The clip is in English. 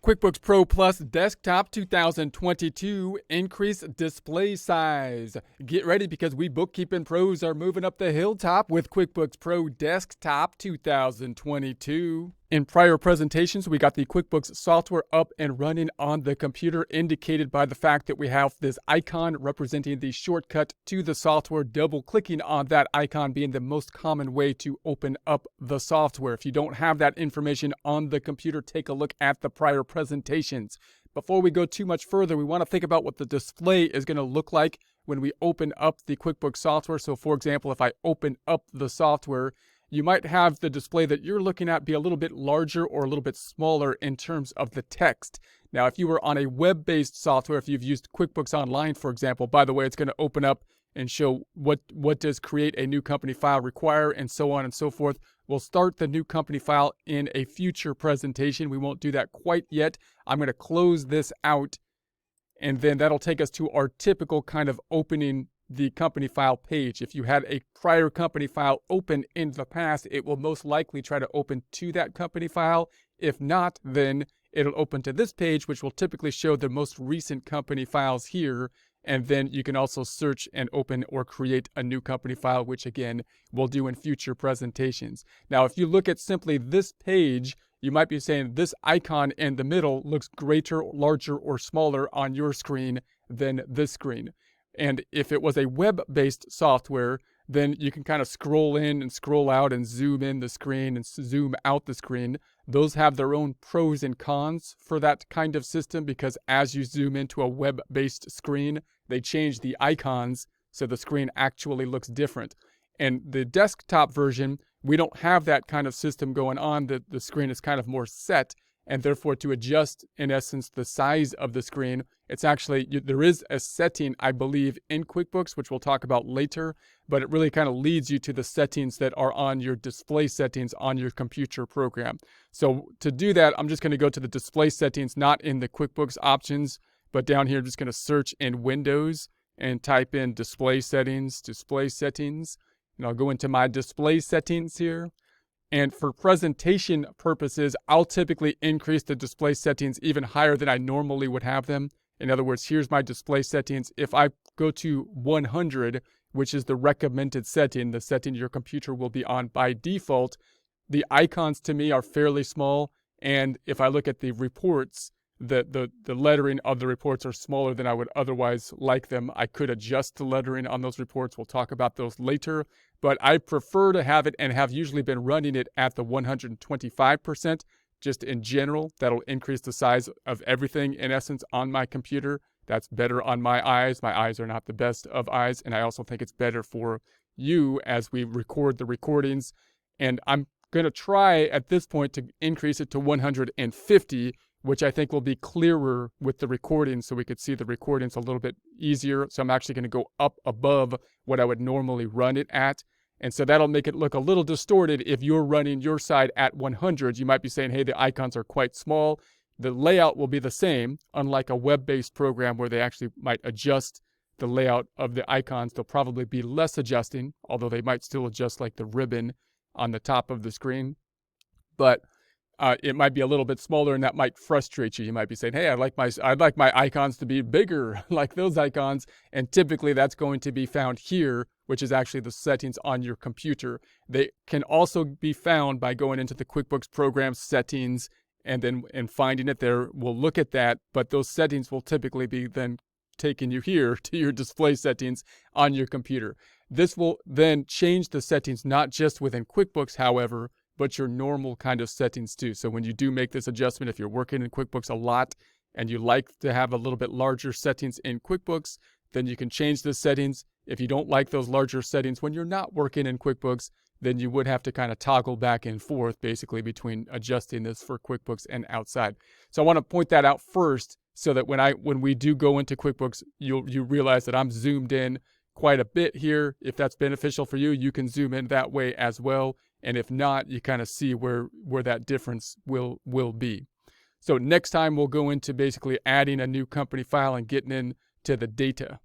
QuickBooks Pro Plus Desktop 2022 increased display size. Get ready because we bookkeeping pros are moving up the hilltop with QuickBooks Pro Desktop 2022. In prior presentations, we got the QuickBooks software up and running on the computer, indicated by the fact that we have this icon representing the shortcut to the software, double-clicking on that icon being the most common way to open up the software. If you don't have that information on the computer, take a look at the prior presentations. Before we go too much further, we want to think about what the display is going to look like when we open up the QuickBooks software. So for example, if I open up the software, you might have the display that you're looking at be a little bit larger or a little bit smaller in terms of the text. Now, if you were on a web-based software, if you've used QuickBooks Online, for example, by the way, it's going to open up and show what does create a new company file require, and so on and so forth. We'll start the new company file in a future presentation. We won't do that quite yet. I'm going to close this out, and then that'll take us to our typical kind of opening the company file page. If you had a prior company file open in the past, it will most likely try to open to that company file. If not, then it'll open to this page, which will typically show the most recent company files here. And then you can also search and open or create a new company file, which again, we'll do in future presentations. Now, if you look at simply this page, you might be saying this icon in the middle looks greater, larger, or smaller on your screen than this screen. And if it was a web-based software, then you can kind of scroll in and scroll out and zoom in the screen and zoom out the screen. Those have their own pros and cons for that kind of system, because as you zoom into a web-based screen, they change the icons so the screen actually looks different. And the desktop version, we don't have that kind of system going on. The screen is kind of more set. And therefore, to adjust, in essence, the size of the screen, it's actually, there is a setting, I believe, in QuickBooks, which we'll talk about later, but it really kind of leads you to the settings that are on your display settings on your computer program. So to do that, I'm just going to go to the display settings, not in the QuickBooks options, but down here, I'm just going to search in Windows and type in display settings, and I'll go into my display settings here. And for presentation purposes, I'll typically increase the display settings even higher than I normally would have them. In other words, here's my display settings. If I go to 100, which is the recommended setting, the setting your computer will be on by default, the icons to me are fairly small. And if I look at the reports, the lettering of the reports are smaller than I would otherwise like them. I could adjust the lettering on those reports. We'll talk about those later. But I prefer to have it, and have usually been running it at the 125%. Just in general, that'll increase the size of everything, in essence, on my computer. That's better on my eyes. My eyes are not the best of eyes, and I also think it's better for you as we record the recordings. And I'm going to try at this point to increase it to 150, which I think will be clearer with the recording, so we could see the recordings a little bit easier. So I'm actually going to go up above what I would normally run it at. And so that'll make it look a little distorted. If you're running your side at 100, you might be saying, hey, the icons are quite small. The layout will be the same, unlike a web-based program where they actually might adjust the layout of the icons. They'll probably be less adjusting, although they might still adjust like the ribbon on the top of the screen. But it might be a little bit smaller, and that might frustrate you. You might be saying, hey, I'd like my icons to be bigger, like those icons. And typically that's going to be found here, which is actually the settings on your computer. They can also be found by going into the QuickBooks program settings and finding it there. We'll look at that, but those settings will typically be then taking you here to your display settings on your computer. This will then change the settings, not just within QuickBooks, however, but your normal kind of settings too. So when you do make this adjustment, if you're working in QuickBooks a lot and you like to have a little bit larger settings in QuickBooks, then you can change the settings. If you don't like those larger settings when you're not working in QuickBooks, then you would have to kind of toggle back and forth basically between adjusting this for QuickBooks and outside. So I want to point that out first, so that when we do go into QuickBooks, you realize that I'm zoomed in quite a bit here. If that's beneficial for you, you can zoom in that way as well. And if not, you kind of see where that difference will be. So next time we'll go into basically adding a new company file and getting into the data.